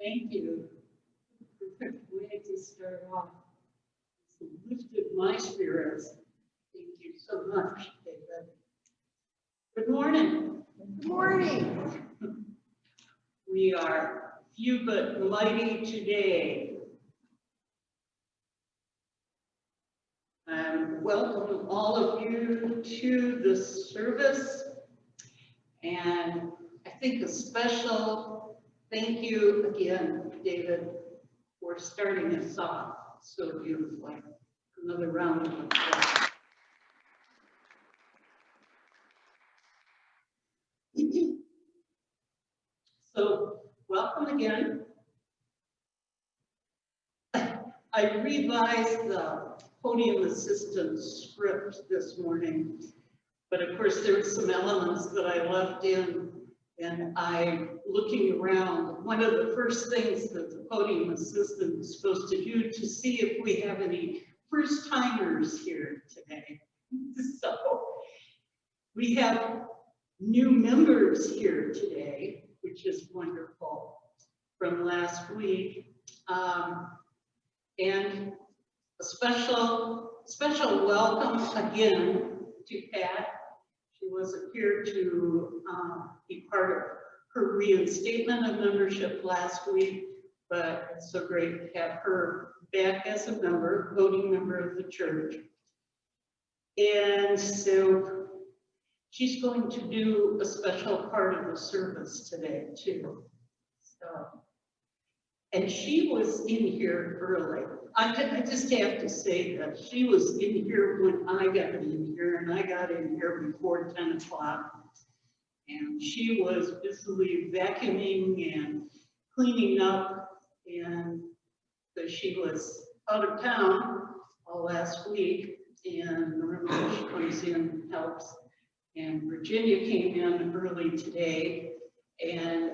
Thank you. Perfect way to start off. It's lifted my spirits. Thank you so much, David. Good morning. Good morning. We are few but mighty today. Welcome all of you to the service. And I think a special thank you again, David, for starting us off so beautifully. Another round of applause. So welcome again. I revised the podium assistance script this morning, but of course there were some elements that I left in, and looking around, one of the first things that the podium assistant is supposed to do to see if we have any first-timers here today. So we have new members here today, which is wonderful, from last week. And a special welcome again to Pat. She wasn't here to be part of her reinstatement of membership last week, but it's so great to have her back as a member, voting member of the church. And so she's going to do a special part of the service today too. So And she was in here early. I just have to say that she was in here when I got in here, and I got in here before 10 o'clock. And she was busily vacuuming and cleaning up, and so she was out of town all last week, and normally she comes in and helps. And Virginia came in early today, and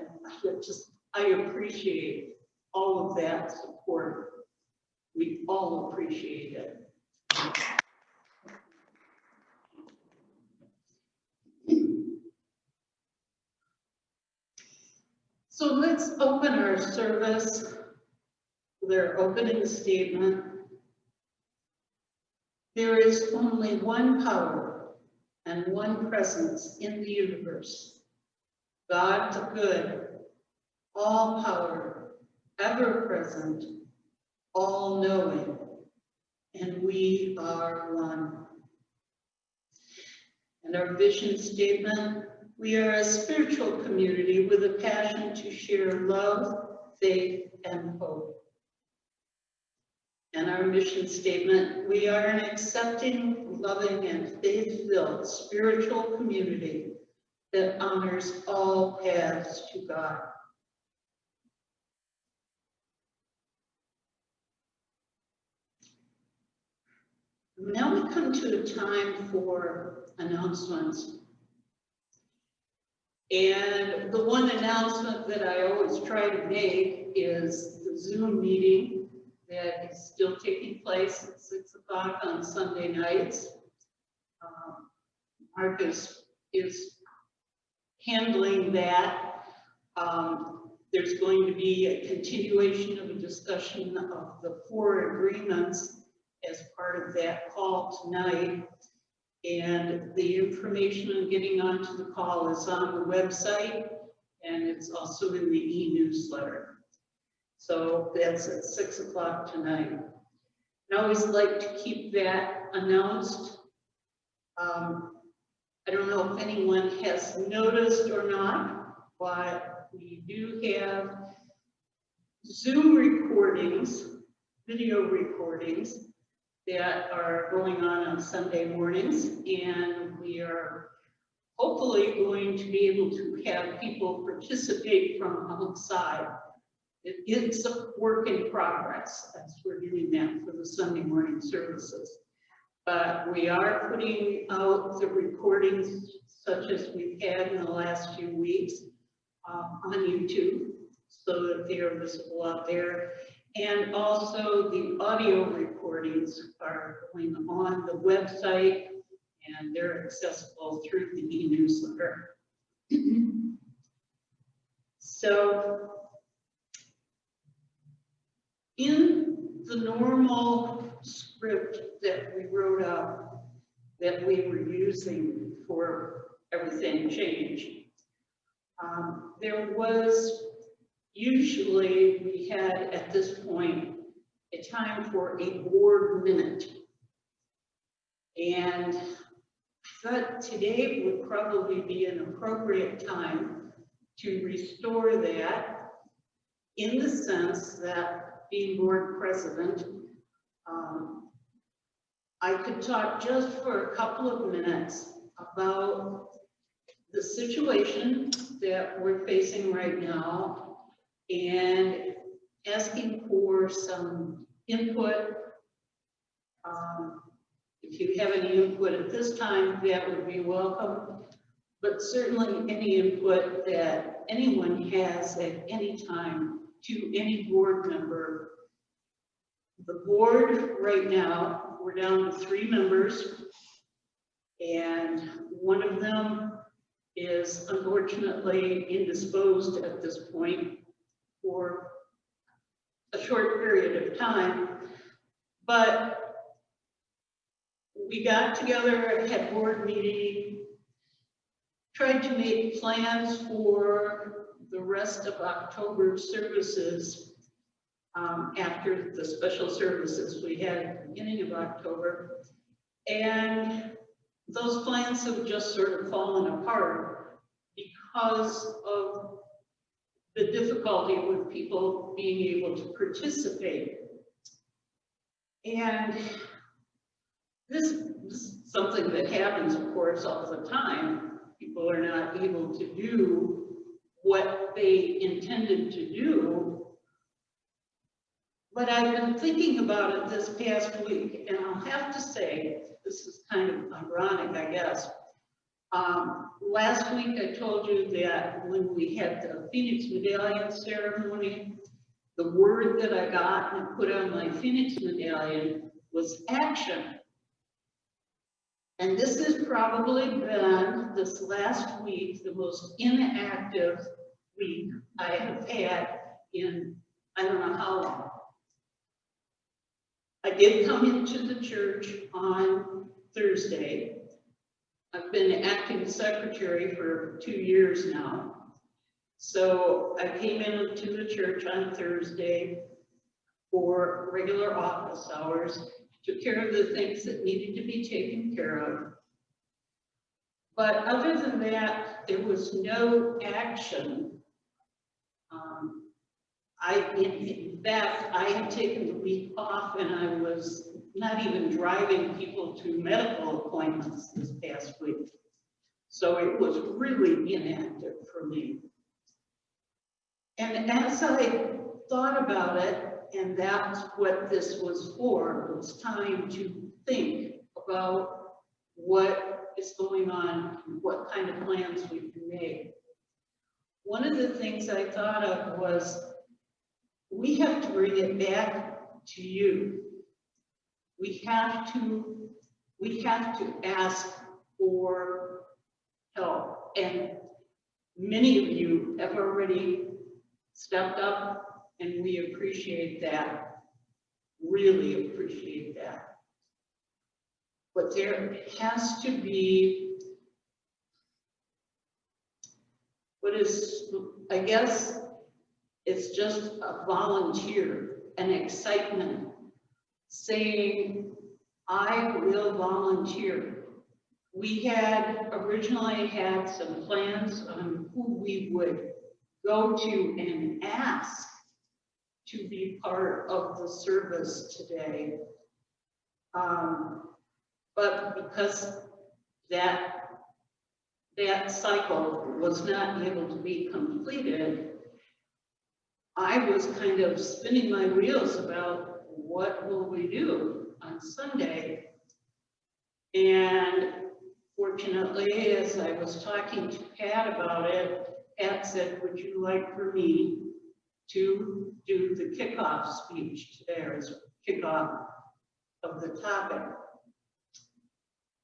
I appreciate all of that support. We all appreciate it. So let's open our service with our opening statement. There is only one power and one presence in the universe, God the good, all power, ever present, all knowing, and we are one. And our vision statement: we are a spiritual community with a passion to share love, faith, and hope. And our mission statement: we are an accepting, loving, and faith-filled spiritual community that honors all paths to God. Now we come to a time for announcements. And the one announcement that I always try to make is the Zoom meeting that is still taking place at 6 o'clock on Sunday nights. Marcus is handling that. There's going to be a continuation of a discussion of the 4 agreements as part of that call tonight. And the information on getting onto the call is on the website, and it's also in the e-newsletter. So that's at 6 o'clock tonight. I always like to keep that announced. I don't know if anyone has noticed or not, but we do have Zoom recordings, video recordings, that are going on Sunday mornings, and we are hopefully going to be able to have people participate from outside. It's a work in progress as we're doing that for the Sunday morning services. But we are putting out the recordings such as we've had in the last few weeks on YouTube so that they are visible out there. And also the audio recordings are going on the website, and they're accessible through the e-newsletter. So in the normal script that we wrote up, that we were using for everything change, there was usually, we had at this point a time for a board minute. And I thought today would probably be an appropriate time to restore that, in the sense that, being board president, I could talk just for a couple of minutes about the situation that we're facing right now, and asking for some input. If you have any input at this time, that would be welcome, but certainly any input that anyone has at any time to any board member. The board right now, we're down to 3 members, and one of them is unfortunately indisposed at this point for a short period of time. But we got together, had board meeting, tried to make plans for the rest of October services after the special services we had at the beginning of October. And those plans have just sort of fallen apart because of the difficulty with people being able to participate. And this is something that happens, of course, all the time. People are not able to do what they intended to do. But I've been thinking about it this past week, and I'll have to say, this is kind of ironic, I guess. Last week I told you that when we had the Phoenix Medallion ceremony, the word that I got and put on my Phoenix Medallion was action. And this has probably been, this last week, the most inactive week I have had in I don't know how long. I did come into the church on Thursday. I've been acting secretary for 2 years now. So I came into the church on Thursday for regular office hours, took care of the things that needed to be taken care of. But other than that, there was no action. In fact, I had taken the week off and I was not even driving people to medical appointments this past week. So it was really inactive for me. And as I thought about it, and that's what this was for, it was time to think about what is going on and what kind of plans we can make. One of the things I thought of was, we have to bring it back to you. We have to ask for help. And many of you have already stepped up, and we appreciate that, really appreciate that. But there has to be, I guess, it's just a volunteer, an excitement, saying, I will volunteer. We had originally had some plans on who we would go to and ask to be part of the service today. But because that cycle was not able to be completed, I was kind of spinning my wheels about what will we do on Sunday. And fortunately, as I was talking to Pat about it, Pat said, would you like for me to do the kickoff speech today, or kickoff of the topic?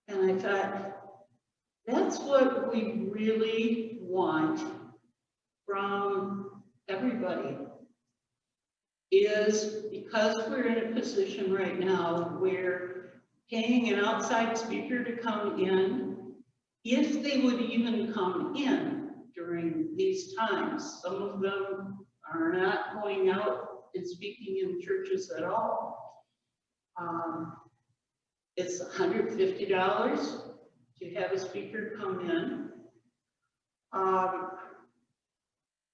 And I thought, that's what we really want from everybody, is because we're in a position right now where paying an outside speaker to come in, if they would even come in during these times, some of them are not going out and speaking in churches at all. It's $150 to have a speaker come in.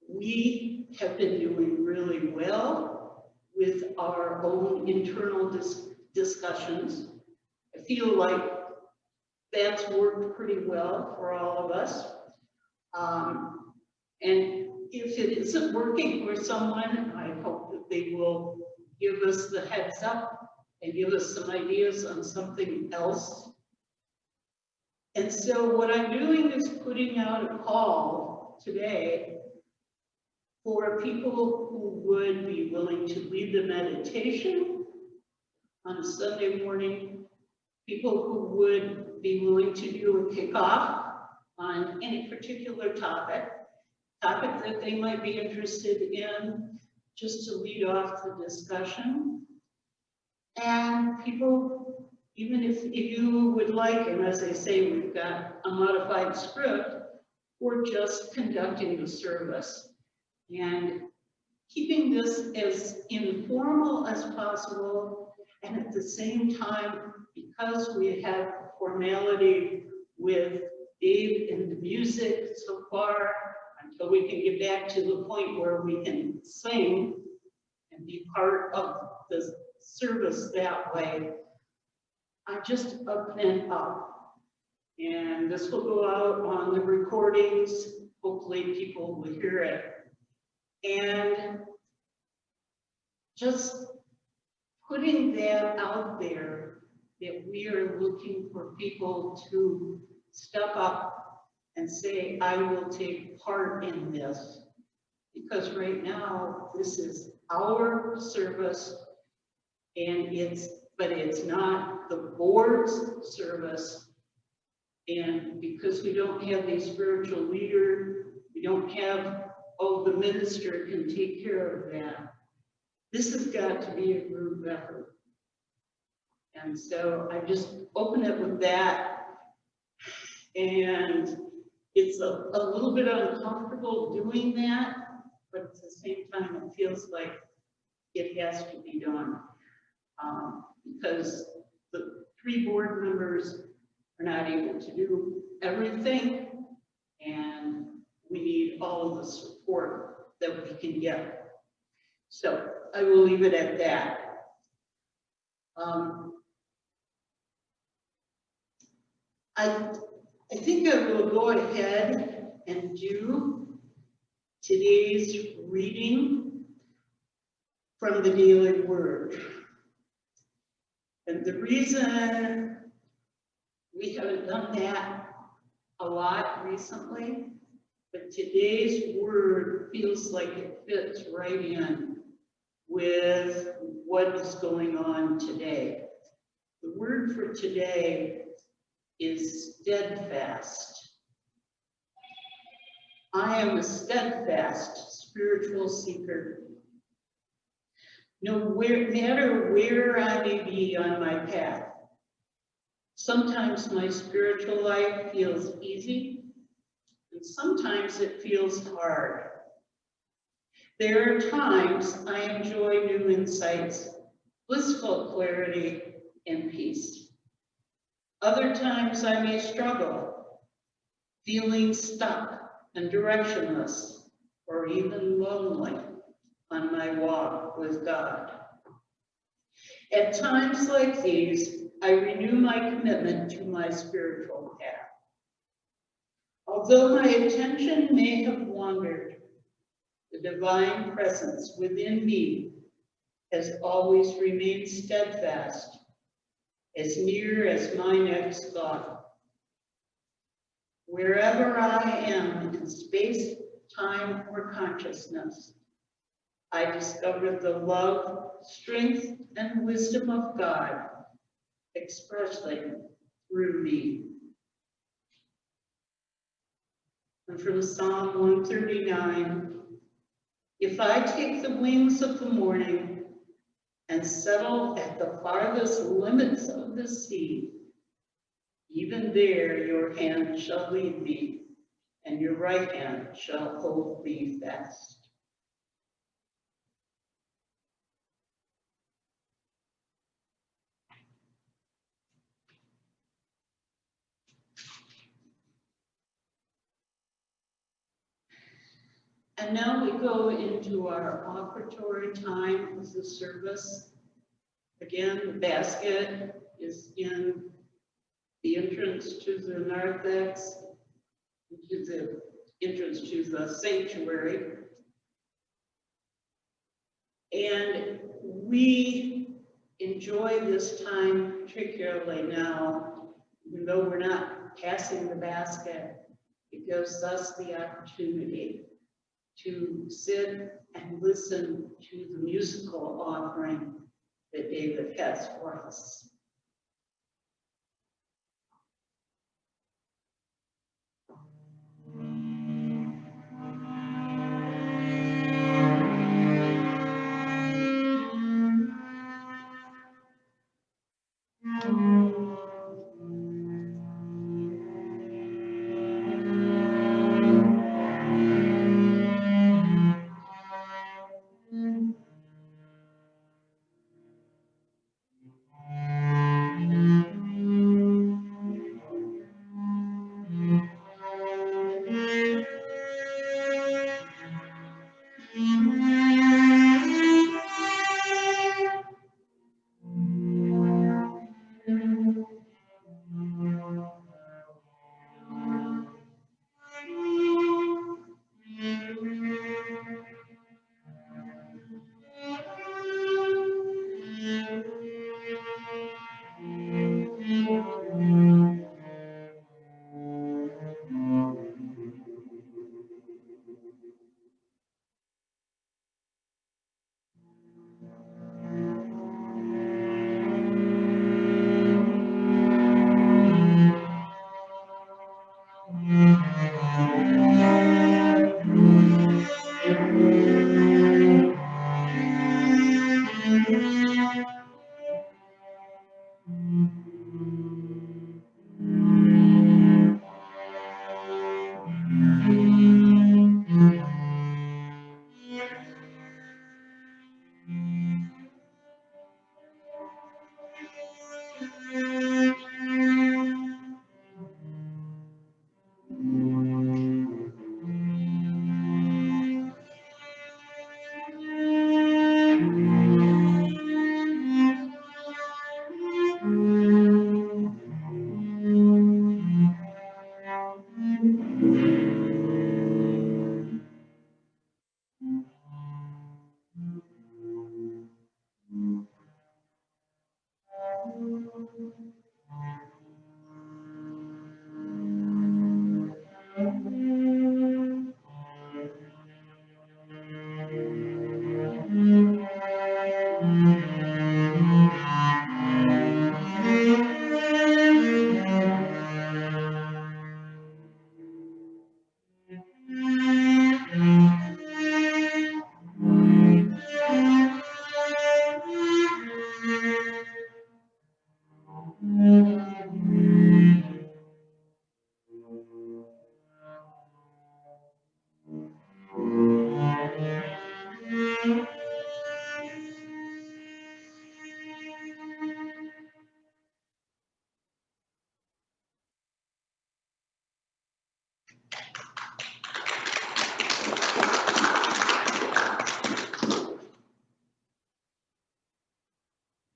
We have been doing really well with our own internal discussions. I feel like that's worked pretty well for all of us. And if it isn't working for someone, I hope that they will give us the heads up and give us some ideas on something else. And so what I'm doing is putting out a call today for people who would be willing to lead the meditation on a Sunday morning, people who would be willing to do a kickoff on any particular topic that they might be interested in, just to lead off the discussion. And people, even if you would like, and as I say, we've got a modified script, we're just conducting the service and keeping this as informal as possible, and at the same time, because we have formality with Dave and the music so far, on until we can get back to the point where we can sing and be part of the service that way, I just open it up. And this will go out on the recordings. Hopefully people will hear it. And just putting that out there, that we are looking for people to step up and say, I will take part in this. Because right now, this is our service, and but it's not the board's service. And because we don't have a spiritual leader, we don't have, oh, the minister can take care of that. This has got to be a group effort. And so I just open it with that. And it's a little bit uncomfortable doing that, but at the same time, it feels like it has to be done. Because the 3 board members are not able to do everything, and we need all of the support that we can get. So I will leave it at that. I think I will go ahead and do today's reading from the Daily Word. And the reason we haven't done that a lot recently, but today's word feels like it fits right in with what is going on today. The word for today is steadfast. I am a steadfast spiritual seeker. No matter where I may be on my path, sometimes my spiritual life feels easy, and sometimes it feels hard. There are times I enjoy new insights, blissful clarity, and peace. Other times I may struggle, feeling stuck and directionless, or even lonely on my walk with God. At times like these, I renew my commitment to my spiritual path. Although my attention may have wandered, the divine presence within me has always remained steadfast, as near as my next thought. Wherever I am in space, time, or consciousness, I discover the love, strength, and wisdom of God expressing through me. And from Psalm 139, if I take the wings of the morning and settle at the farthest limits of the sea, even there your hand shall lead me, and your right hand shall hold me fast. And now we go into our offertory time of the service. Again, the basket is in the entrance to the narthex, to the entrance to the sanctuary. And we enjoy this time, particularly now, even though we're not passing the basket, it gives us the opportunity to sit and listen to the musical offering that David has for us.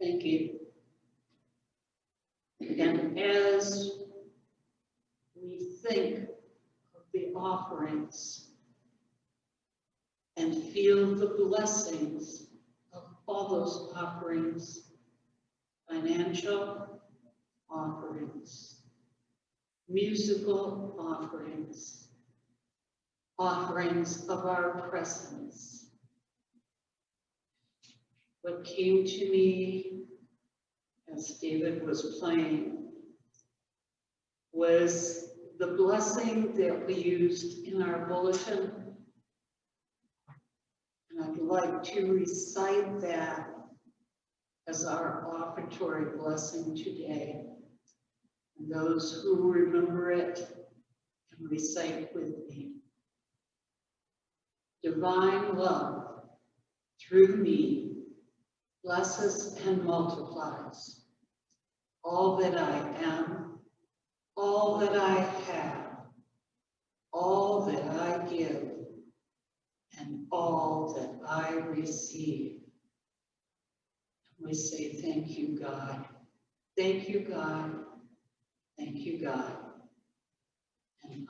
Thank you. And as we think of the offerings and feel the blessings of all those offerings, financial offerings, musical offerings, offerings of our presence. What came to me as David was playing was the blessing that we used in our bulletin. And I'd like to recite that as our offertory blessing today. And those who remember it can recite with me. Divine love through me blesses and multiplies all that I am, all that I have, all that I give, and all that I receive. We say, thank you, God. Thank you, God. Thank you, God. And amen.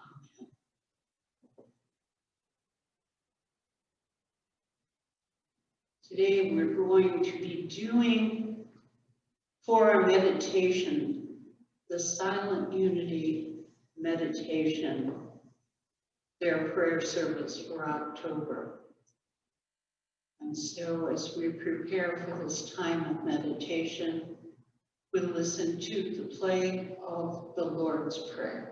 Today we're going to be doing, for our meditation, the Silent Unity meditation, their prayer service for October. And so as we prepare for this time of meditation, we'll listen to the play of the Lord's Prayer.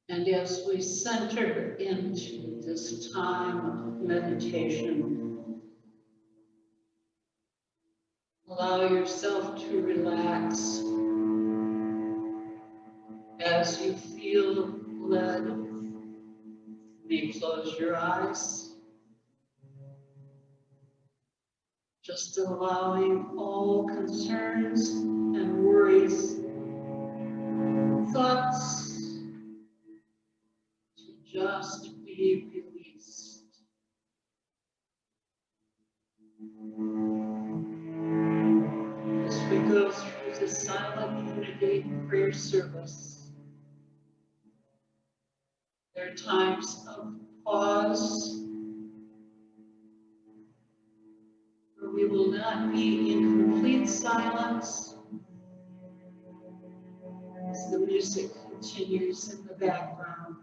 And as we center into this time of meditation, allow yourself to relax as you feel led. You may close your eyes, just allowing all concerns and worries, thoughts, just be released. As we go through the Silent Unity prayer service, there are times of pause where we will not be in complete silence as the music continues in the background.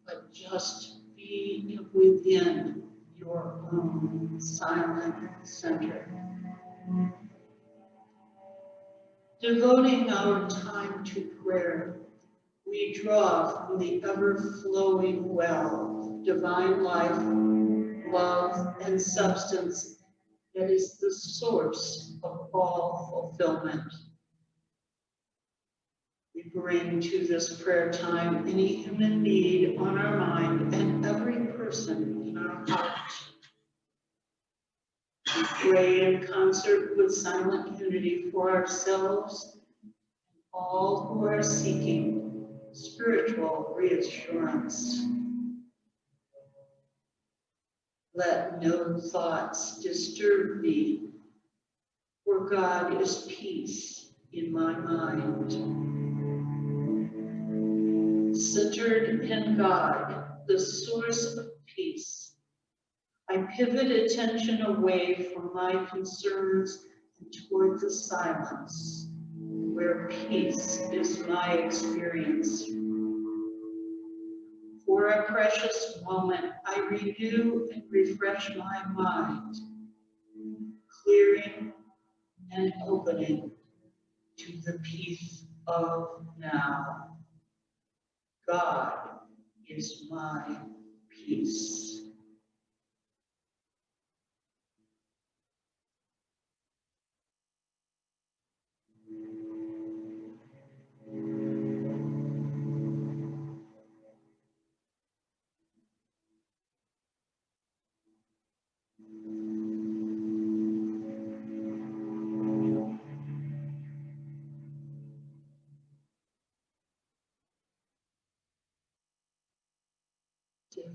But just be within your own silent center. Devoting our time to prayer, we draw from the ever-flowing well of divine life, love, and substance that is the source of all fulfillment. We bring to this prayer time any human need on our mind and every person in our heart. We pray in concert with silent unity for ourselves and all who are seeking spiritual reassurance. Let no thoughts disturb me, for God is peace in my mind. Centered in God, the source of peace, I pivot attention away from my concerns and toward the silence, where peace is my experience. For a precious moment, I renew and refresh my mind, clearing and opening to the peace of now. God is my peace.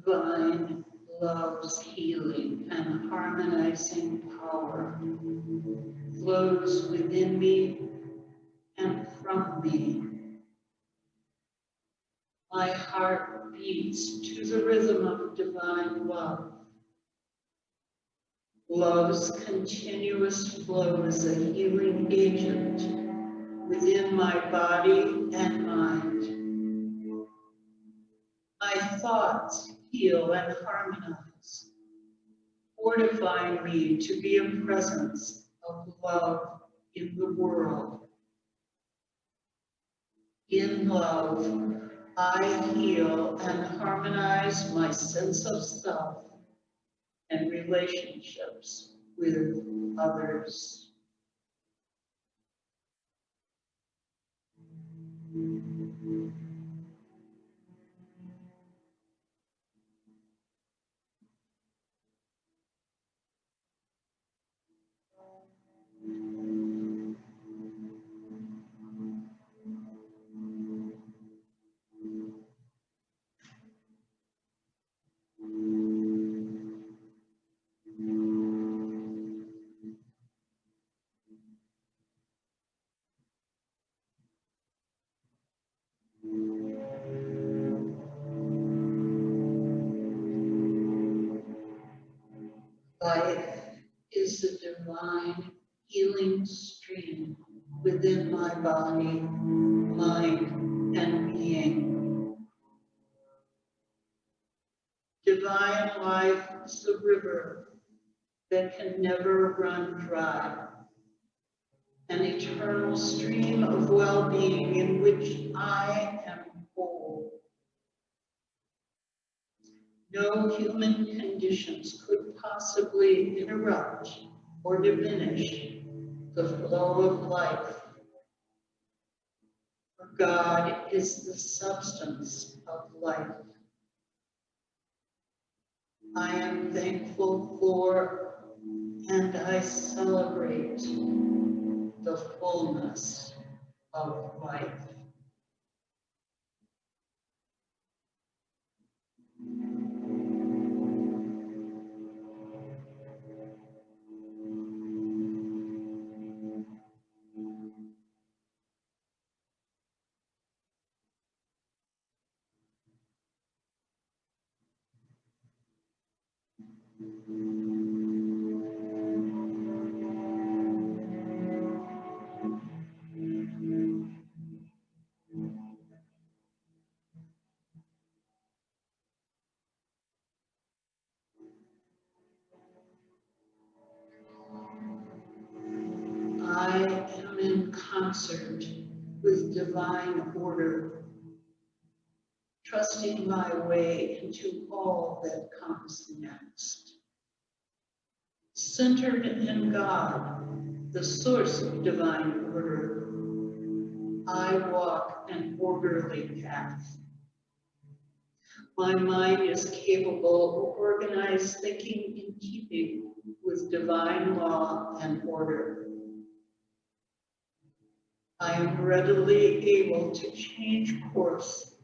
Divine love's healing and harmonizing power flows within me and from me. My heart beats to the rhythm of divine love. Love's continuous flow is a healing agent within my body and mind. My thoughts heal and harmonize, fortifying me to be a presence of love in the world. In love, I heal and harmonize my sense of self and relationships with others. Life is a divine healing stream within my body, mind, and being. Divine life is a river that can never run dry, an eternal stream of well-being in which I am whole. No human conditions could possibly interrupt or diminish the flow of life. For God is the substance of life. I am thankful for and I celebrate the fullness of life. concert with divine order, trusting my way into all that comes next. Centered in God, the source of divine order, I walk an orderly path. My mind is capable of organized thinking in keeping with divine law and order. I am readily able to change course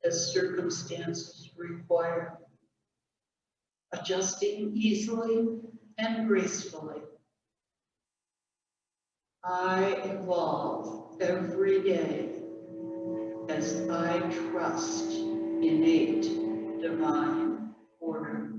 as circumstances require, adjusting easily and gracefully. I evolve every day as I trust innate divine order.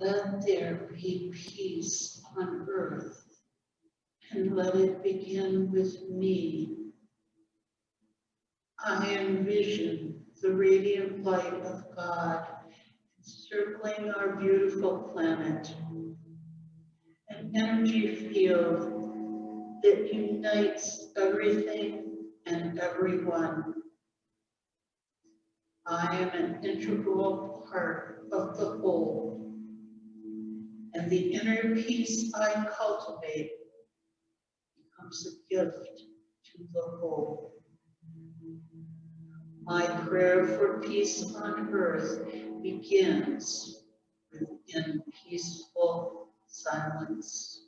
Let there be peace on earth, and let it begin with me. I envision the radiant light of God encircling our beautiful planet, an energy field that unites everything and everyone. I am an integral part of the whole, and the inner peace I cultivate becomes a gift to the whole. My prayer for peace on earth begins within peaceful silence.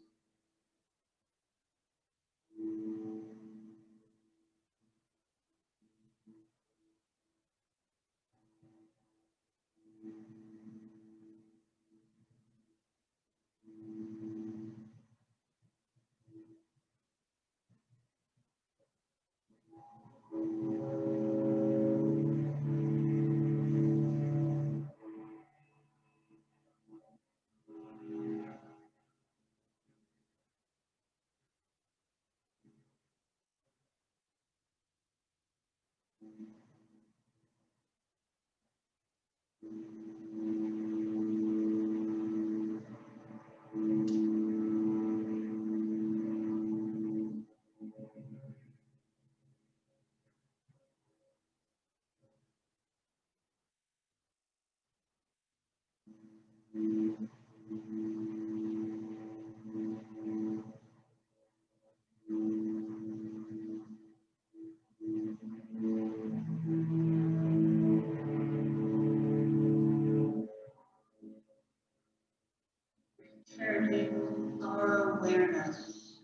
Turning our awareness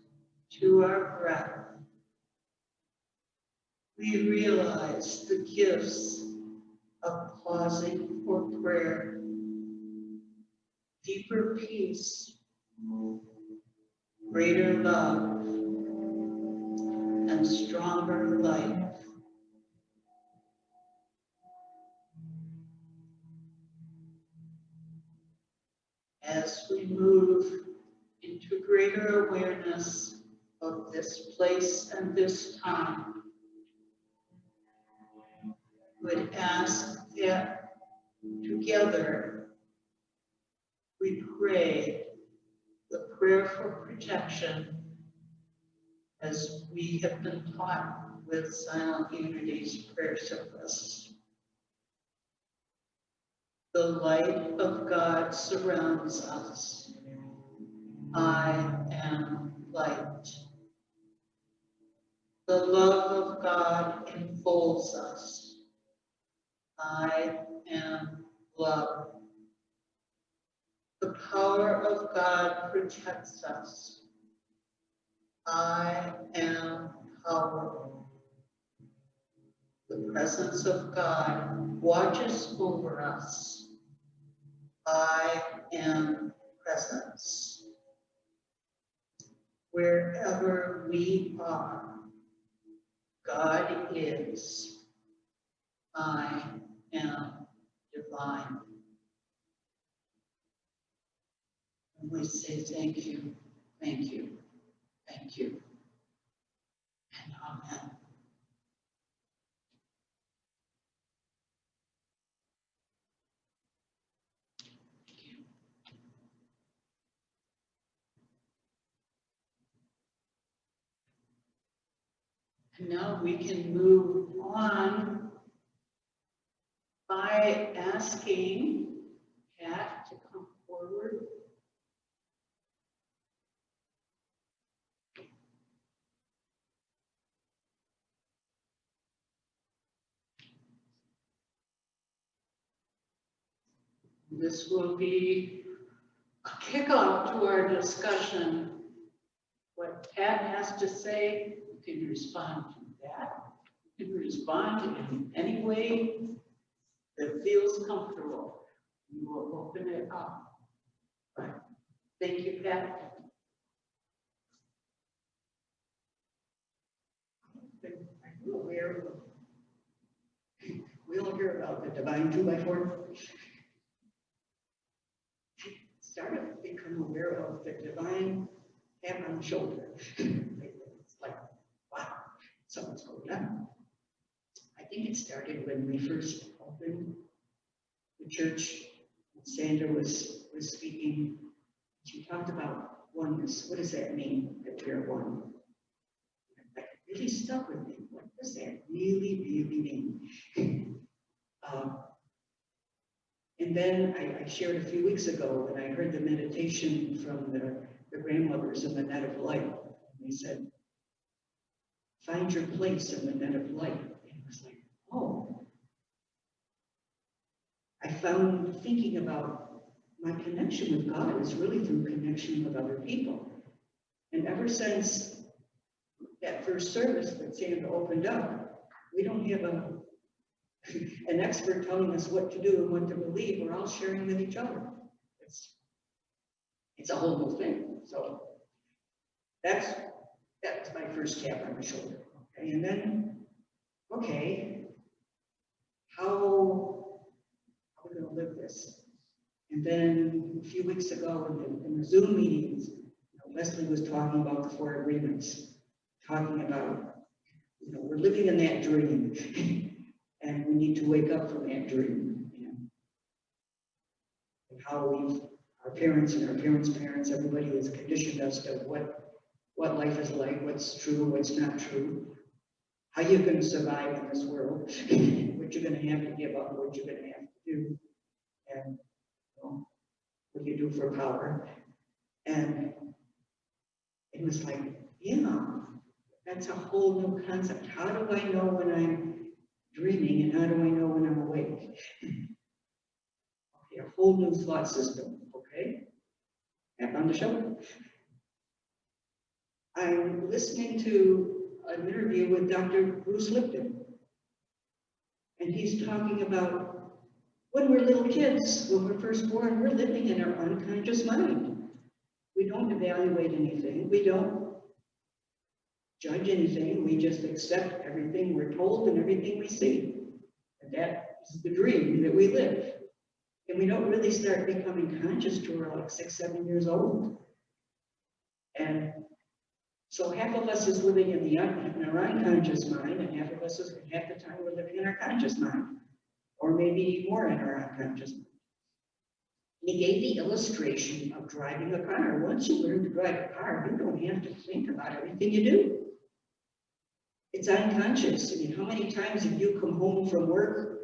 to our breath, we realize the gifts of pausing for prayer, deeper peace, greater love, and stronger life. As we move into greater awareness of this place and this time, would ask that together we pray the prayer for protection as we have been taught with Silent Unity's prayer service. The light of God surrounds us. I am light. God enfolds us. I am love. The power of God protects us. I am power. The presence of God watches over us. I am presence. Wherever we are, God is. I am divine. And we say thank you, thank you, thank you, and amen. And now we can move on by asking Pat to come forward. This will be a kickoff to our discussion. What Pat has to say, you can respond to that. You can respond in any way that feels comfortable. You will open it up. Right. Thank you, Pat. Are you aware of, we all hear about the divine 2x4? Started to become aware of the divine tap on the shoulder. It's like, wow, something's going on. I think it started when we first opened the church. Sandra was speaking. She talked about oneness. What does that mean, that we are one? That really stuck with me. What does that really, really mean? And then I shared a few weeks ago when I heard the meditation from the grandmothers in the net of light. They said, find your place in the net of light. And it was like, oh. I found thinking about my connection with God is really through connection with other people. And ever since that first service that Sandra opened up, we don't have an expert telling us what to do and what to believe. We're all sharing with each other. It's a whole new thing. So that's my first tap on the shoulder. Okay, and then, okay, how are we going to live this? And then a few weeks ago in the Zoom meetings, Leslie was talking about the 4 agreements, talking about, we're living in that dream. And we need to wake up from that dream, and how our parents and our parents' parents, everybody has conditioned us to what life is like, what's true, what's not true, how you're going to survive in this world, what you're going to have to give up, what you're going to have to do, and what you do for power. And it was like, that's a whole new concept. How do I know when I'm dreaming, and how do I know when I'm awake? Okay, a whole new thought system, okay? Tap on the shoulder. I'm listening to an interview with Dr. Bruce Lipton, and he's talking about when we're little kids, when we're first born, we're living in our unconscious mind. We don't evaluate anything. We don't judge anything. We just accept everything we're told and everything we see. And that is the dream that we live. And we don't really start becoming conscious till we're like 6, 7 years old. And so half of us is living in our unconscious mind, and half the time we're living in our conscious mind, or maybe more in our unconscious mind. He gave the illustration of driving a car. Once you learn to drive a car, you don't have to think about everything you do. It's unconscious. I mean, how many times have you come home from work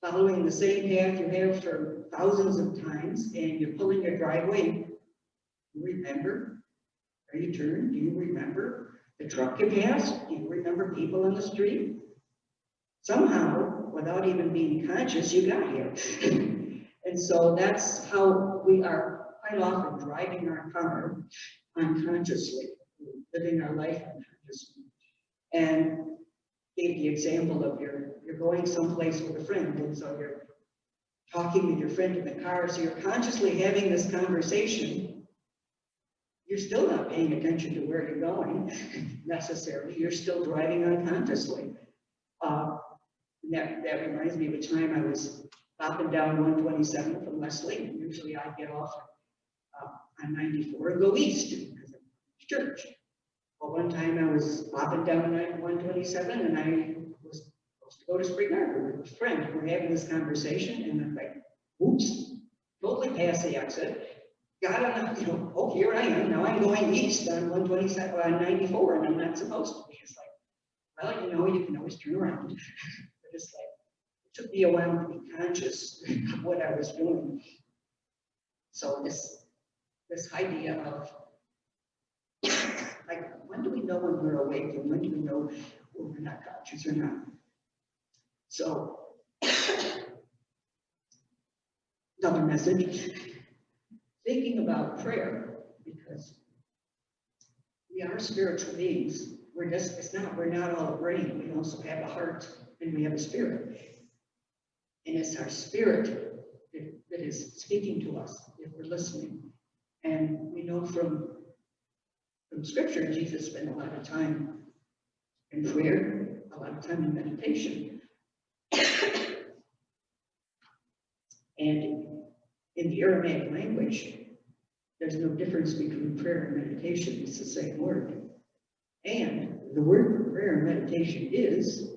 following the same path you have for thousands of times, and you're pulling your driveway? You remember? Are you turned? Do you remember? the truck you passed? Do you remember people on the street? Somehow, without even being conscious, you got here. And so that's how we are quite often driving our car unconsciously, living our life unconsciously. And gave the example of you're going someplace with a friend, and so you're talking with your friend in the car, so you're consciously having this conversation. You're still not paying attention to where you're going necessarily. You're still driving unconsciously. That reminds me of a time I was bopping down 127 from Leslie. Usually I get off on 94 and go east because of church. Well, one time I was bopping down 127 and I was supposed to go to Spring Arbor with a friend. We're having this conversation and I'm like, oops, totally past the exit. Got on, oh, here I am. Now I'm going east on 127, on 94, and I'm not supposed to be. It's like, well, you can always turn around. But it's like, it took me a while to be conscious of what I was doing. So this idea of, like, when do we know when we're awake and when do we know when we're not conscious or not? So, another message, thinking about prayer, because we are spiritual beings. We're not all a brain. We also have a heart and we have a spirit. And it's our spirit that is speaking to us if we're listening. And we know from Scripture, Jesus spent a lot of time in prayer, a lot of time in meditation. And in the Aramaic language, there's no difference between prayer and meditation. It's the same word. And the word for prayer and meditation is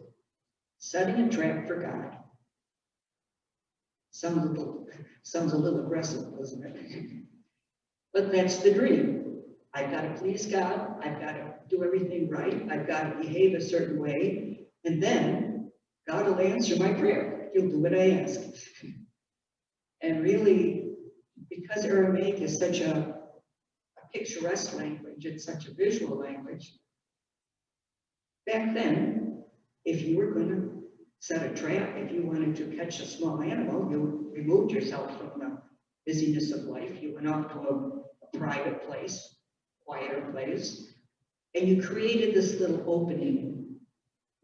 setting a trap for God. Sounds a little aggressive, doesn't it? But that's the dream. I've got to please God. I've got to do everything right. I've got to behave a certain way. And then God will answer my prayer. He'll do what I ask. And really, because Aramaic is such a picturesque language, it's such a visual language, back then, if you were going to set a trap, if you wanted to catch a small animal, you removed yourself from the busyness of life. You went off to a private place, quieter place, and you created this little opening,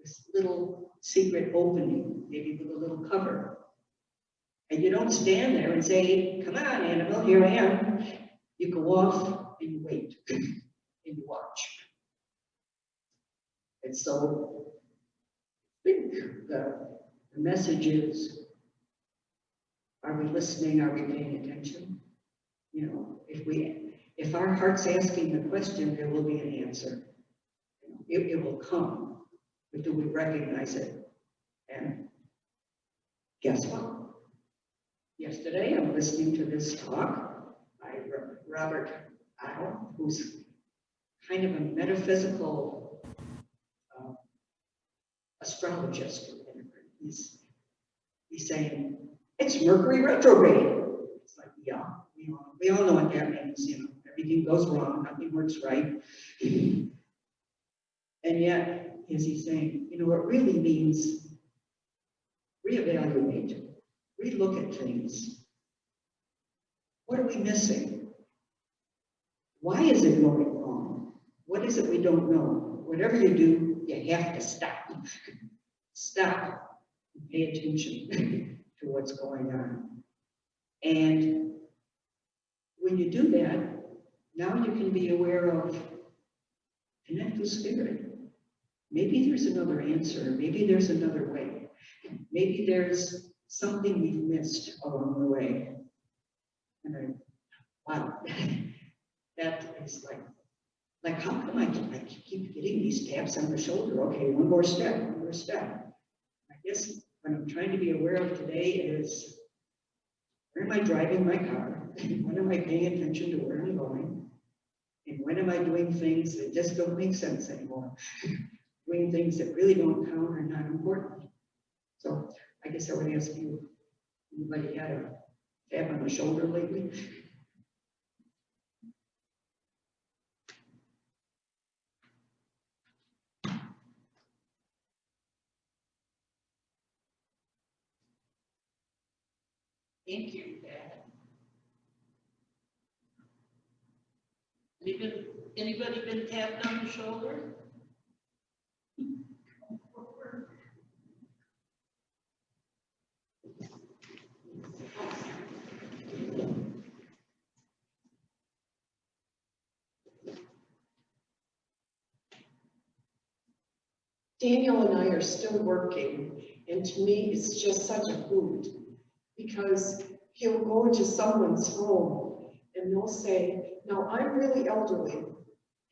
this little secret opening, maybe with a little cover. And you don't stand there and say, come on, animal, here I am. You go off and you wait and you watch. And so I think the message is, are we listening? Are we paying attention? If our heart's asking the question, there will be an answer. It will come, but do we recognize it? And guess what? Yesterday, I'm listening to this talk by Robert Otto, who's kind of a metaphysical astrologist. He's saying, it's Mercury retrograde. It's like, yeah, we all know what that means. Everything goes wrong, nothing works right. And yet, is he saying, it really means reevaluate, relook at things. What are we missing? Why is it going wrong? What is it we don't know? Whatever you do, you have to stop. Stop and pay attention to what's going on. And when you do that, now you can be aware of, connect with spirit. Maybe there's another answer. Maybe there's another way. Maybe there's something we've missed along the way. And wow, that is like how come I keep getting these taps on the shoulder? Okay, one more step. I guess what I'm trying to be aware of today is, where am I driving my car? When am I paying attention to where I'm going? And when am I doing things that just don't make sense anymore? Doing things that really don't count or not important. So I guess I would ask you, anybody had a tap on the shoulder lately? Thank you, Pat. Anybody been tapped on the shoulder? Daniel and I are still working, and to me, it's just such a hoot, because he'll go into someone's home and they'll say, now I'm really elderly,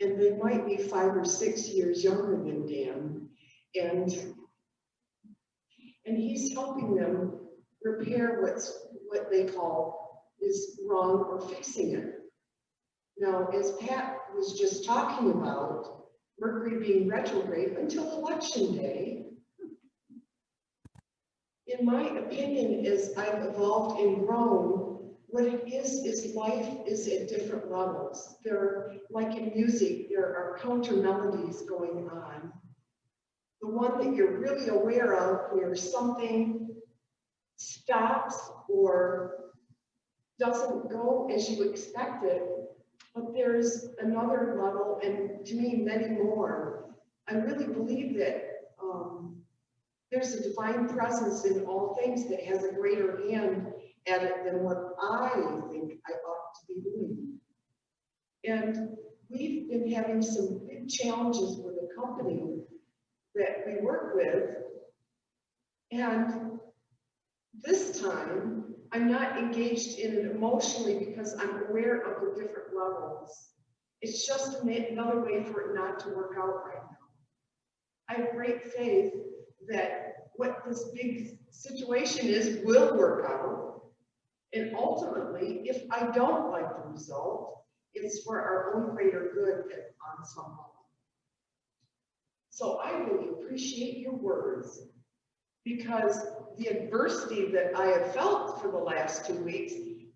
and they might be 5 or 6 years younger than Dan, and he's helping them repair what they call is wrong or fixing it. Now, as Pat was just talking about, Mercury being retrograde until election day, in my opinion, as I've evolved and grown, what it is life is at different levels. There, like in music, there are counter melodies going on. The one that you're really aware of where something stops or doesn't go as you expected, but there's another level, and to me, many more. I really believe that there's a divine presence in all things that has a greater hand at it than what I think I ought to be doing. And we've been having some big challenges with a company that we work with, and this time, I'm not engaged in it emotionally because I'm aware of the different levels. It's just another way for it not to work out right now. I have great faith that what this big situation is will work out. And ultimately, if I don't like the result, it's for our own greater good on some level. So I really appreciate your words, because the adversity that I have felt for the last 2 weeks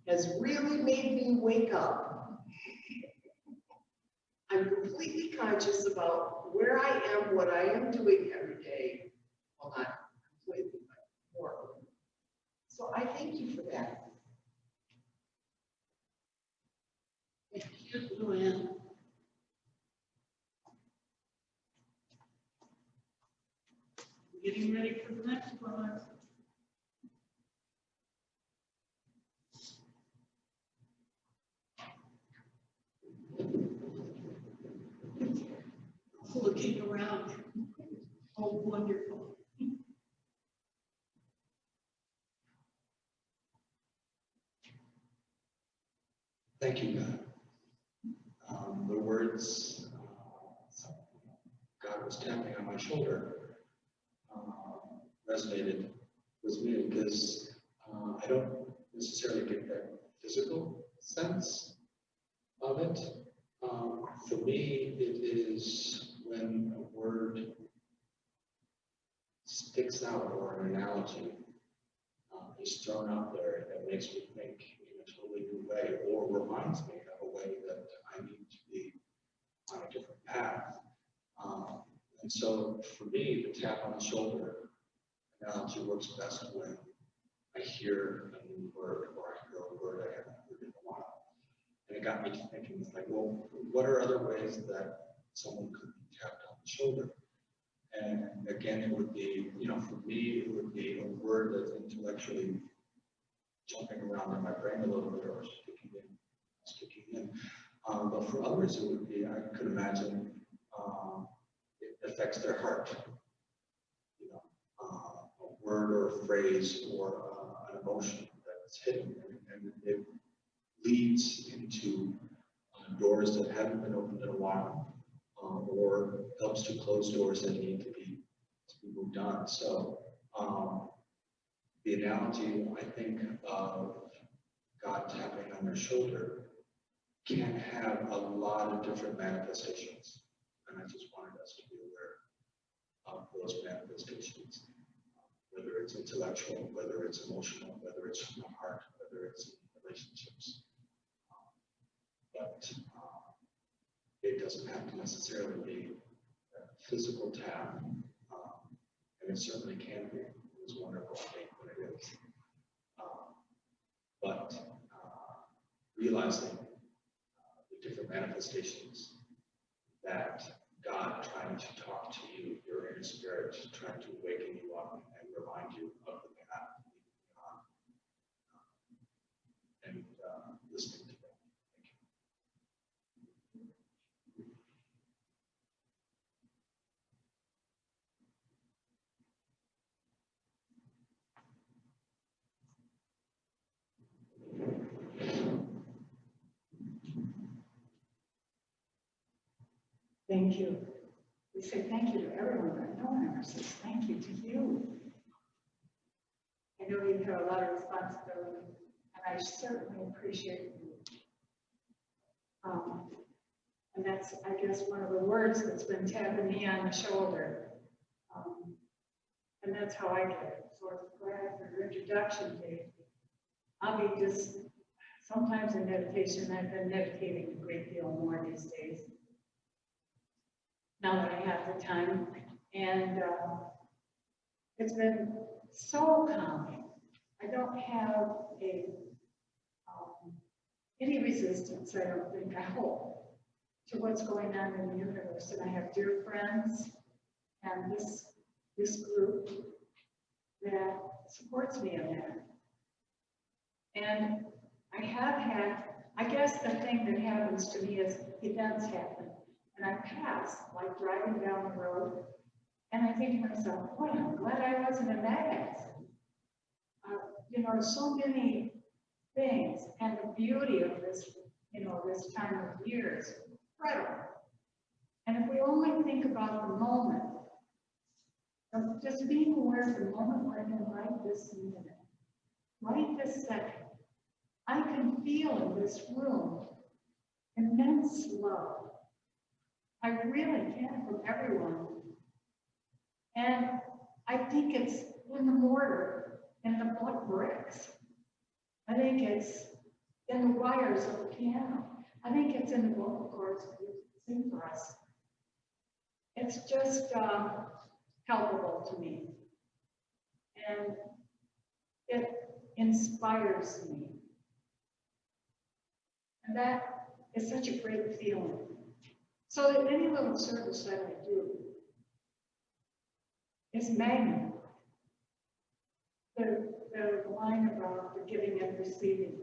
has really made me wake up. I'm completely conscious about where I am, what I am doing every day. Well, not completely, but more. So I thank you for that. Thank you, Luann. Getting ready for the next one. Looking around. Oh, wonderful. Thank you, God. The words, God was tapping on my shoulder, resonated with me because I don't necessarily get that physical sense of it. For me, it is when a word sticks out or an analogy is thrown out there that makes me think in a totally new way or reminds me of a way that I need to be on a different path. And so for me, the tap on the shoulder analogy works best when I hear a new word or I hear a word I haven't heard in a while. And it got me to thinking, like, well, what are other ways that someone could be tapped on the shoulder? And again, it would be, for me, it would be a word that's intellectually jumping around in my brain a little bit or sticking in. But for others, it would be, I could imagine, it affects their heart. A word or a phrase or an emotion that's hidden, and it leads into doors that haven't been opened in a while, or helps to close doors that need to be moved on. So the analogy, I think, of God tapping on your shoulder can have a lot of different manifestations, and I just wanted us to be aware of those manifestations, whether it's intellectual, whether it's emotional, whether it's from the heart, whether it's in relationships. But it doesn't have to necessarily be a physical tap, and it certainly can be. It was wonderful, I think, when it is. but realizing the different manifestations that God trying to talk to you, your inner spirit, trying to awaken you up and remind you of the path and listening to them. Thank you. We say thank you to everyone, but no one ever says thank you to you. I know you've had a lot of responsibility, and I certainly appreciate you. And that's, I guess, one of the words that's been tapping me on the shoulder. And that's how I get it. So I'm glad for your introduction, Dave. I'll be just, sometimes in meditation, I've been meditating a great deal more these days, now that I have the time, and it's been so calming. I don't have any resistance, I don't think, I hope, to what's going on in the universe. And I have dear friends and this group that supports me in that. And I have had, I guess the thing that happens to me is events happen. And I pass, like driving down the road, and I think to myself, boy, I'm glad I wasn't in that accident. You know, so many things, and the beauty of this, you know, this time of year is incredible. And if we only think about the moment, of just being aware of the moment we're in right this minute, right this second, I can feel in this room immense love. I really can, from everyone. And I think it's in the mortar, in the bricks. I think it's in the wires of the piano. I think it's in the vocal cords that sing for us. It's just palpable to me. And it inspires me. And that is such a great feeling. So that any little service that I do is magnified. The line about the giving and receiving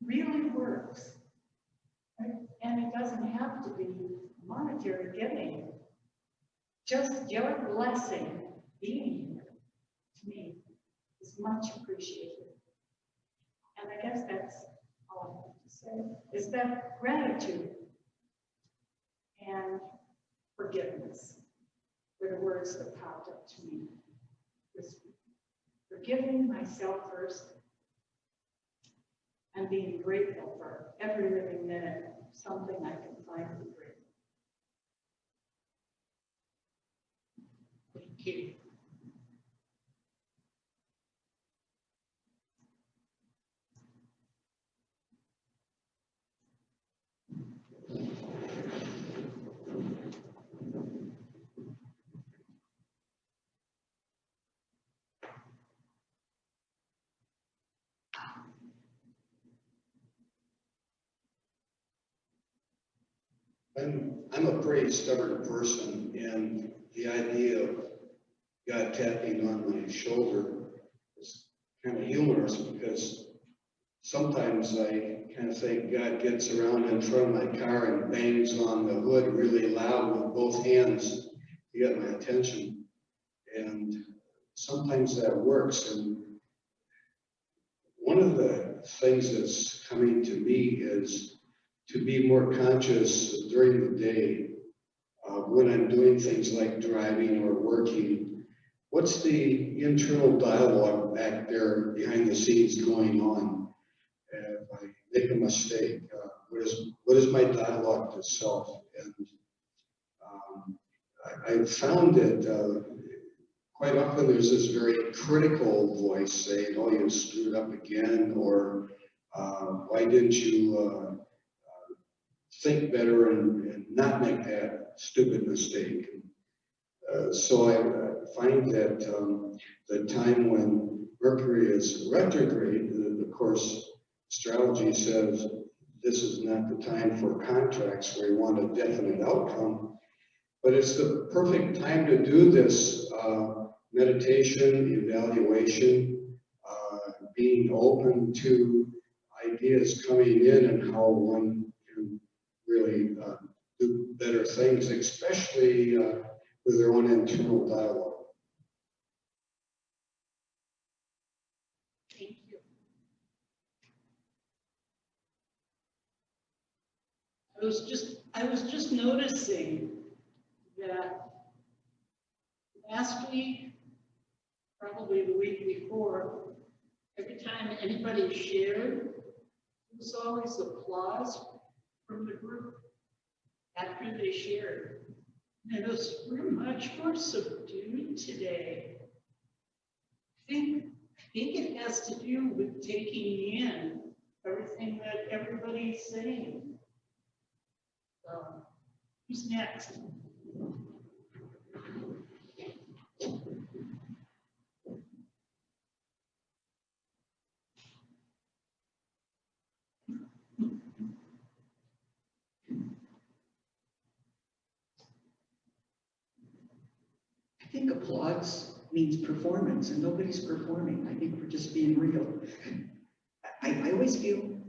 really works. Right? And it doesn't have to be monetary giving. Just your blessing being here, to me, is much appreciated. And I guess that's all I have to say, is that gratitude and forgiveness were the words that popped up to me this week. Forgiving myself first and being grateful for every living minute, something I can find to be grateful. Thank you. I'm a pretty stubborn person, and the idea of God tapping on my shoulder is kind of humorous because sometimes I kind of think God gets around in front of my car and bangs on the hood really loud with both hands to get my attention. And sometimes that works. And one of the things that's coming to me is to be more conscious during the day when I'm doing things like driving or working. What's the internal dialogue back there behind the scenes going on? If I make a mistake, what is my dialogue to self? And I found that quite often there's this very critical voice saying, oh, you screwed up again, or why didn't you think better and not make that stupid mistake. So I find that the time when Mercury is retrograde, of course, astrology says this is not the time for contracts where you want a definite outcome, but it's the perfect time to do this meditation, evaluation, being open to ideas coming in and how one can really do better things, especially with their own internal dialogue. Thank you. I was just noticing that last week, probably the week before, every time anybody shared, there was always applause from the group after they shared. And it was much more subdued today. I think it has to do with taking in everything that everybody's saying. Who's next? I think applause means performance, and nobody's performing. I think we're just being real. I always feel,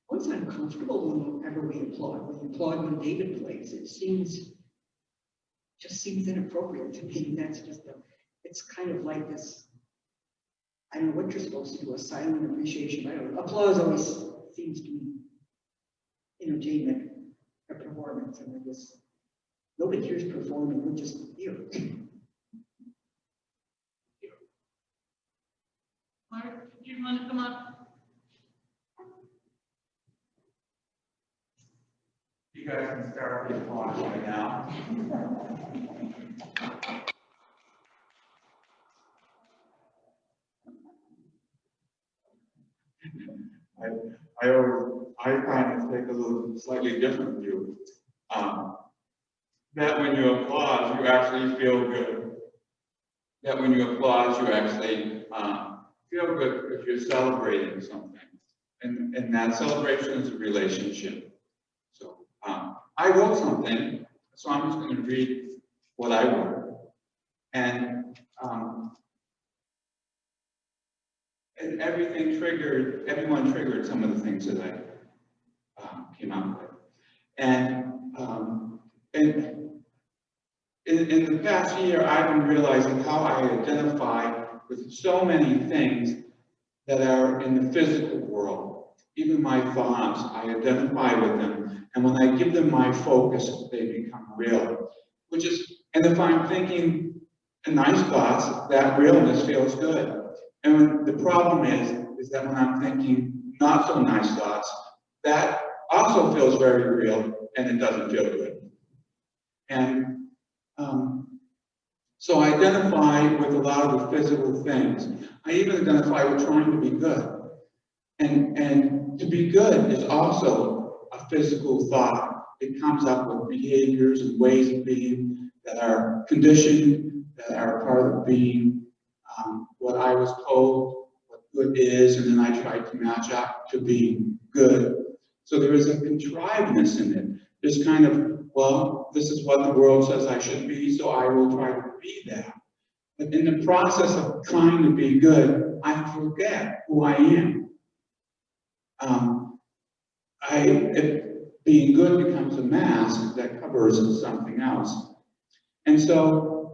always uncomfortable whenever we applaud. When we applaud when David plays, it just seems inappropriate to me. That's just it's kind of like this, I don't know what you're supposed to do, a silent appreciation. I don't know. Applause always seems to me entertainment, a performance, and I just, nobody here's performing, we're just here. Mark, do you want to come up? You guys can start the applause right now. I kind of take a little slightly different view. That when you applaud, you actually feel good. That when you applaud, you actually feel good if you're celebrating something. And that celebration is a relationship. So I wrote something, so I'm just going to read what I wrote. And everyone triggered some of the things that I came up with. And in the past year, I've been realizing how I identify with so many things that are in the physical world. Even my thoughts, I identify with them. And when I give them my focus, they become real. And if I'm thinking nice thoughts, that realness feels good. And the problem is that when I'm thinking not so nice thoughts, that also feels very real, and it doesn't feel good. And so I identify with a lot of the physical things. I even identify with trying to be good. And to be good is also a physical thought. It comes up with behaviors and ways of being that are conditioned, that are part of being what I was told what good is, and then I try to match up to being good. So there is a contrivedness in it. There's kind of, well, this is what the world says I should be, so I will try to be that. But in the process of trying to be good, I forget who I am. Being good becomes a mask that covers something else. And so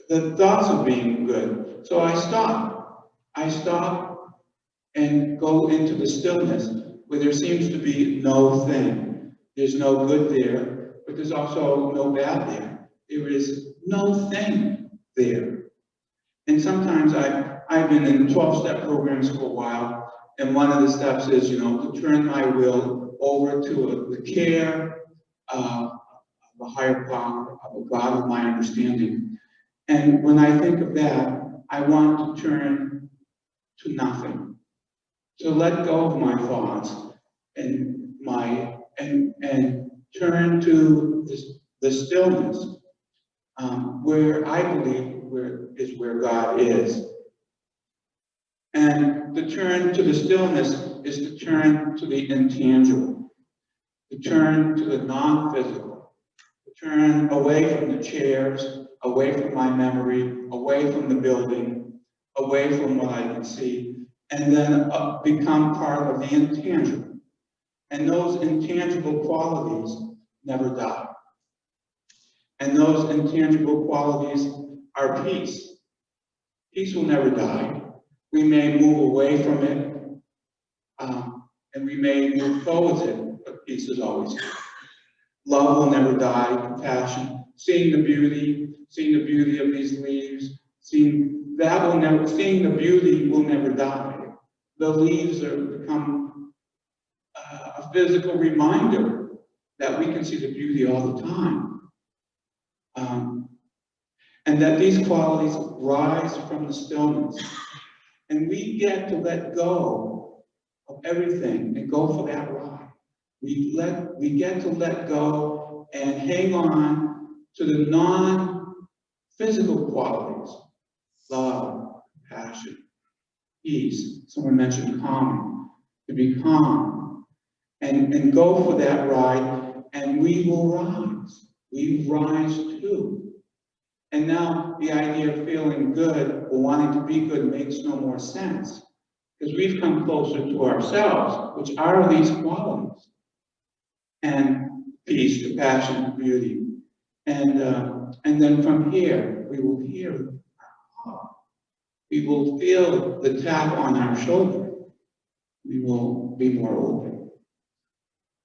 the thoughts of being good. So I stop and go into the stillness where there seems to be no thing. There's no good there, but there's also no bad there. There is no thing there. And sometimes I've been in 12-step programs for a while, and one of the steps is, to turn my will over to the care of a higher power, of a God of my understanding. And when I think of that, I want to turn to nothing, to let go of my thoughts and turn to the stillness, where I believe where God is. And to turn to the stillness is to turn to the intangible, to turn to the non-physical, to turn away from the chairs, away from my memory, away from the building, away from what I can see, and then become part of the intangible. And those intangible qualities never die. And those intangible qualities are peace. Peace will never die. We may move away from it, and we may move towards it, but peace is always there. Love will never die, compassion, seeing the beauty of these leaves, seeing the beauty will never die. The leaves become a physical reminder that we can see the beauty all the time. And that these qualities rise from the stillness. And we get to let go of everything and go for that ride. We get to let go and hang on to the non-physical qualities, love, passion, peace. Someone mentioned calming, to be calm, and go for that ride, and we will rise. We rise too. And now the idea of feeling good or wanting to be good makes no more sense, because we've come closer to ourselves, which are these qualities. And peace, compassion, beauty. And then from here, we will hear our heart. We will feel the tap on our shoulder. We will be more open.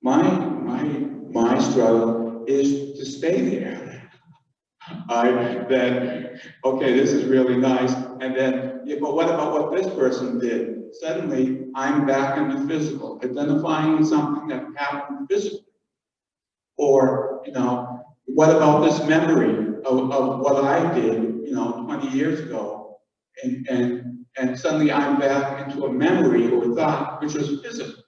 My struggle is to stay there. Okay, this is really nice. And then, yeah, but what about what this person did? Suddenly, I'm back in the physical, identifying with something that happened physically. Or, what about this memory of what I did, 20 years ago? And suddenly I'm back into a memory or thought, which was physical.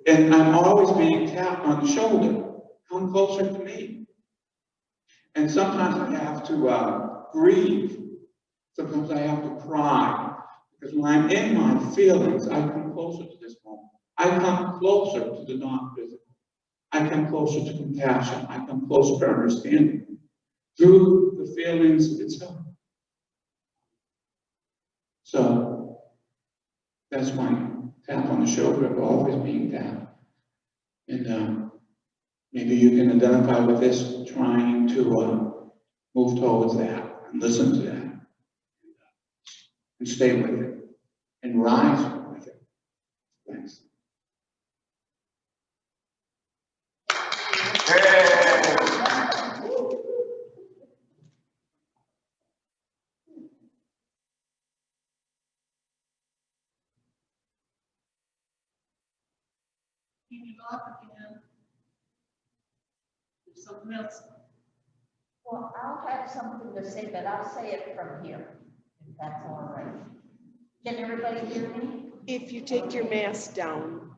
And I'm always being tapped on the shoulder. Come closer to me. And sometimes I have to grieve. Sometimes I have to cry. Because when I'm in my feelings, I come closer to this moment. I come closer to the non-physical. I come closer to compassion. I come closer to understanding through the feelings itself. So that's my tap on the shoulder of always being tapped. And maybe you can identify with this, trying to move towards that and listen to that and stay with it and rise with it. Thanks. Can you talk again? There's something else. Well, I'll have something to say, but I'll say it from here, if that's all right. Can everybody hear me? If you take your mask down.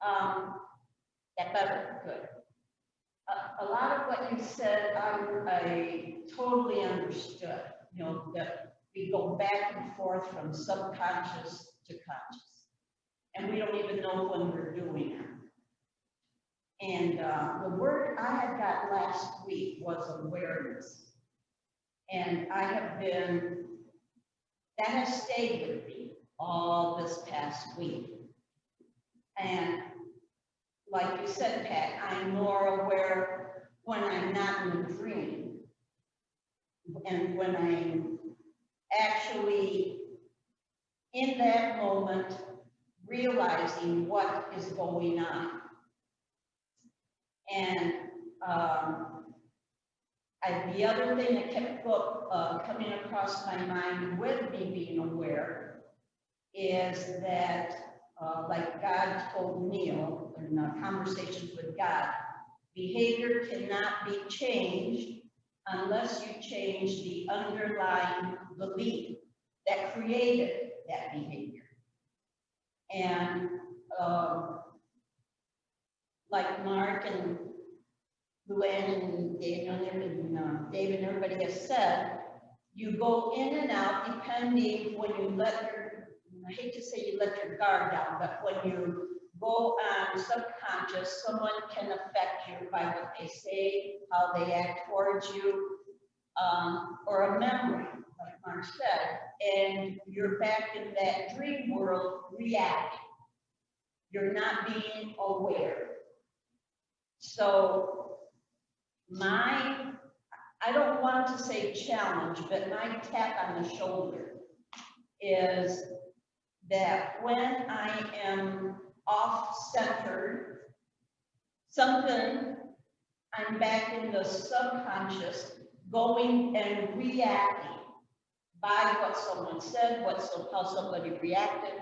That better, good. A lot of what you said, I totally understood, that we go back and forth from subconscious to conscious. And we don't even know when we're doing it. And the word I had got last week was awareness. And that has stayed with me all this past week. And like you said, Pat, I'm more aware when I'm not in a dream. And when I'm actually in that moment, realizing what is going on. And the other thing that kept coming across my mind with me being aware is that, like God told Neil in conversations with God, behavior cannot be changed unless you change the underlying belief that created that behavior. And like Mark and Luann and Daniel and David and everybody has said, you go in and out depending when you let your, I hate to say you let your guard down, but when you go on subconscious, someone can affect you by what they say, how they act towards you, or a memory, like Mark said, and you're back in that dream world reacting. You're not being aware. So I don't want to say challenge, but my tap on the shoulder is that when I am off-centered, something, I'm back in the subconscious, going and reacting by what someone said, how somebody reacted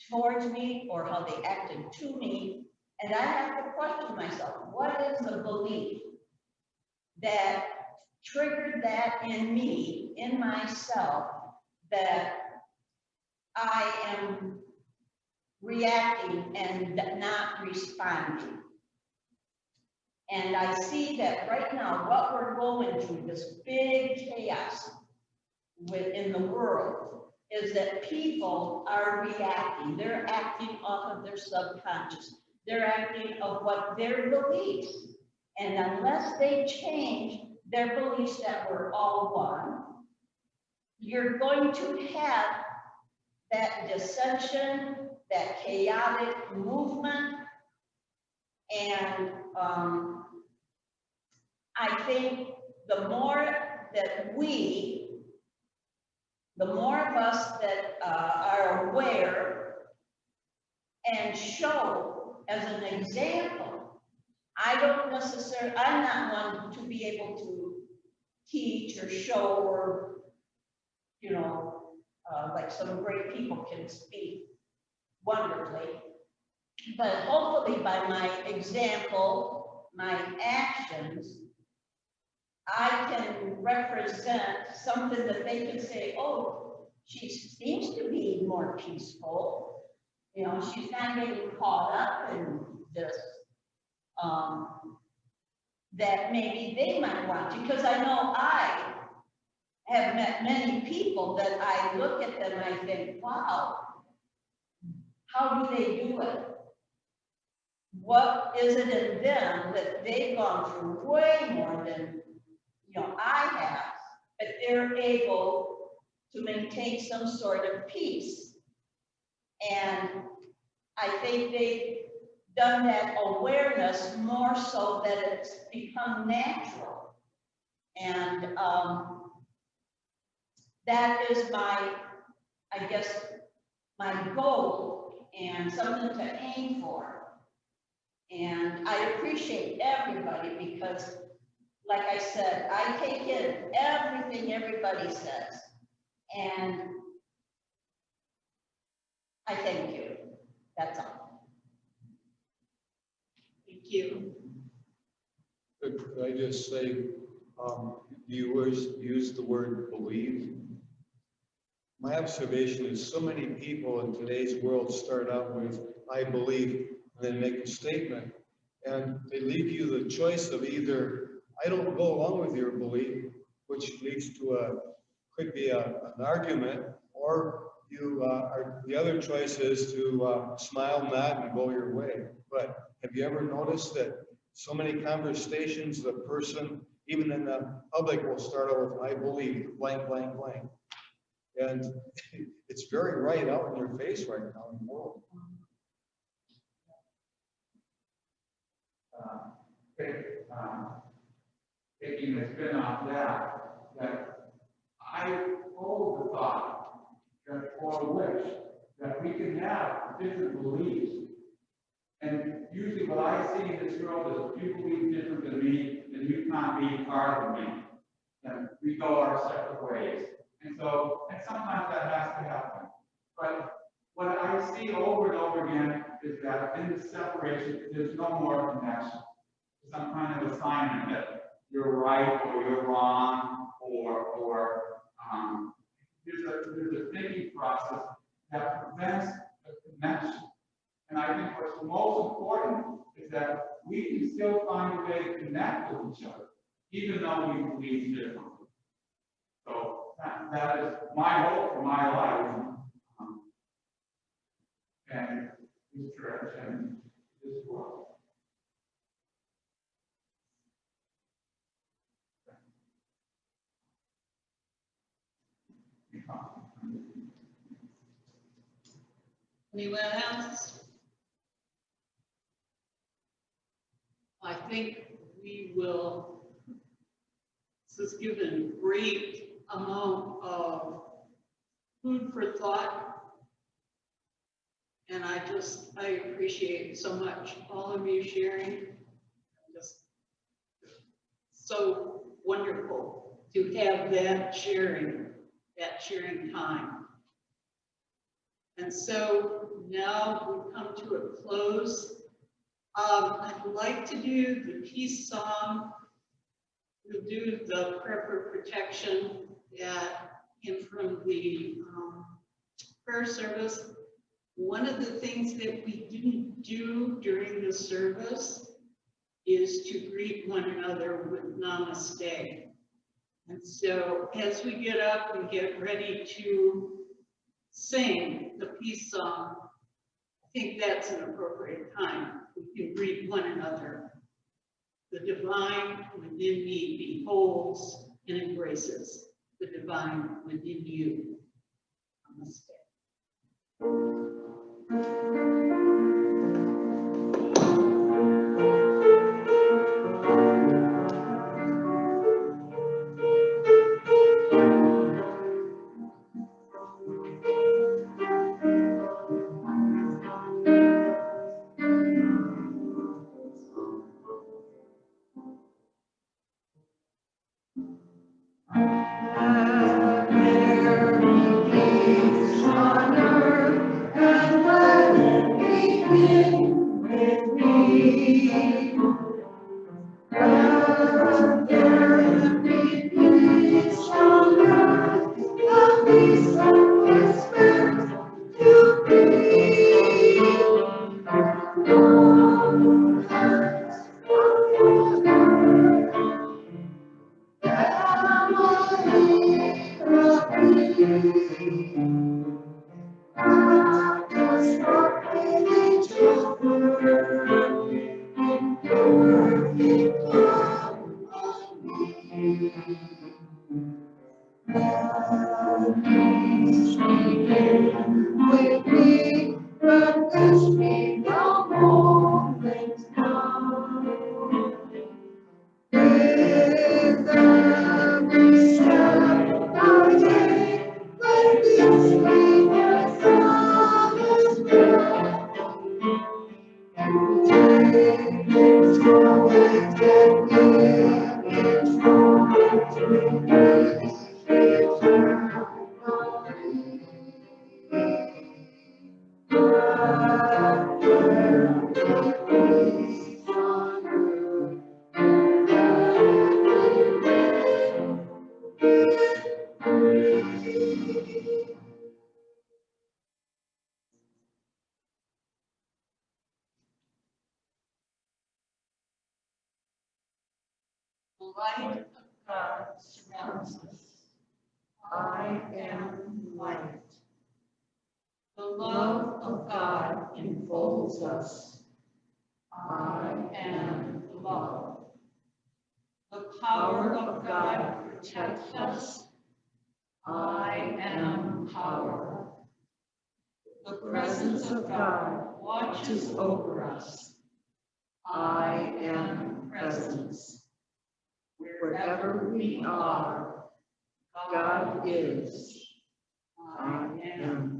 towards me, or how they acted to me. And I have to question myself, what is the belief that triggered that in me, in myself, that I am reacting and not responding? And I see that right now, what we're going through, this big chaos within the world, is that people are reacting. They're acting off of their subconscious. They're acting of what their beliefs. And unless they change their beliefs that we're all one, you're going to have that dissension, that chaotic movement. And I think the more of us that are aware and show as an example, I'm not one to be able to teach or show or, like some great people can speak wonderfully. But hopefully by my example, my actions, I can represent something that they can say, oh, she seems to be more peaceful. She's not getting caught up in this, that maybe they might want to, because I know I have met many people that I look at them and I think, wow, how do they do it? What is it in them that they've gone through way more than I have, but they're able to maintain some sort of peace? And I think they've done that awareness more so that it's become natural. And that is my goal and something to aim for. And I appreciate everybody because, like I said, I take in everything everybody says. And I thank you. That's all. Thank you. Could I just say, you use the word believe? My observation is so many people in today's world start out with, I believe, and then make a statement, and they leave you the choice of either, I don't go along with your belief, which leads to could be an argument, or the other choice is to smile, nod, and go your way. But have you ever noticed that so many conversations, the person, even in the public, will start out with, I believe, blank, blank, blank. And it's very right out in your face right now in the world. Taking the spin off that I hold the thought that or wish that we can have different beliefs. And usually what I see in this world is if you believe different than me, then you can't be part of me. And we go our separate ways. And sometimes that has to happen. But what I see over and over again is that in the separation, there's no more connection. Some kind of assignment that you're right or you're wrong, or there's a thinking process that prevents a connection. And I think what's most important is that we we can still find a way to connect with each other, even though we believe differently. So that is my hope for my life. And this church and this world. Anyone else? I think we will, this has given great amount of food for thought. And I appreciate so much all of you sharing. Just so wonderful to have that sharing time. And so now we come to a close. I'd like to do the peace song. We'll do the prayer for protection that came from the prayer service. One of the things that we didn't do during the service is to greet one another with namaste. And so as we get up and get ready to sing the peace song, I think that's an appropriate time. We can greet one another. The divine within me beholds and embraces the divine within you. Namaste. The light of God surrounds us. I am light. The love of God enfolds us. I am love. The power of God protects us. I am power. The presence of God watches over us. I am presence. Wherever we are, God is. I am.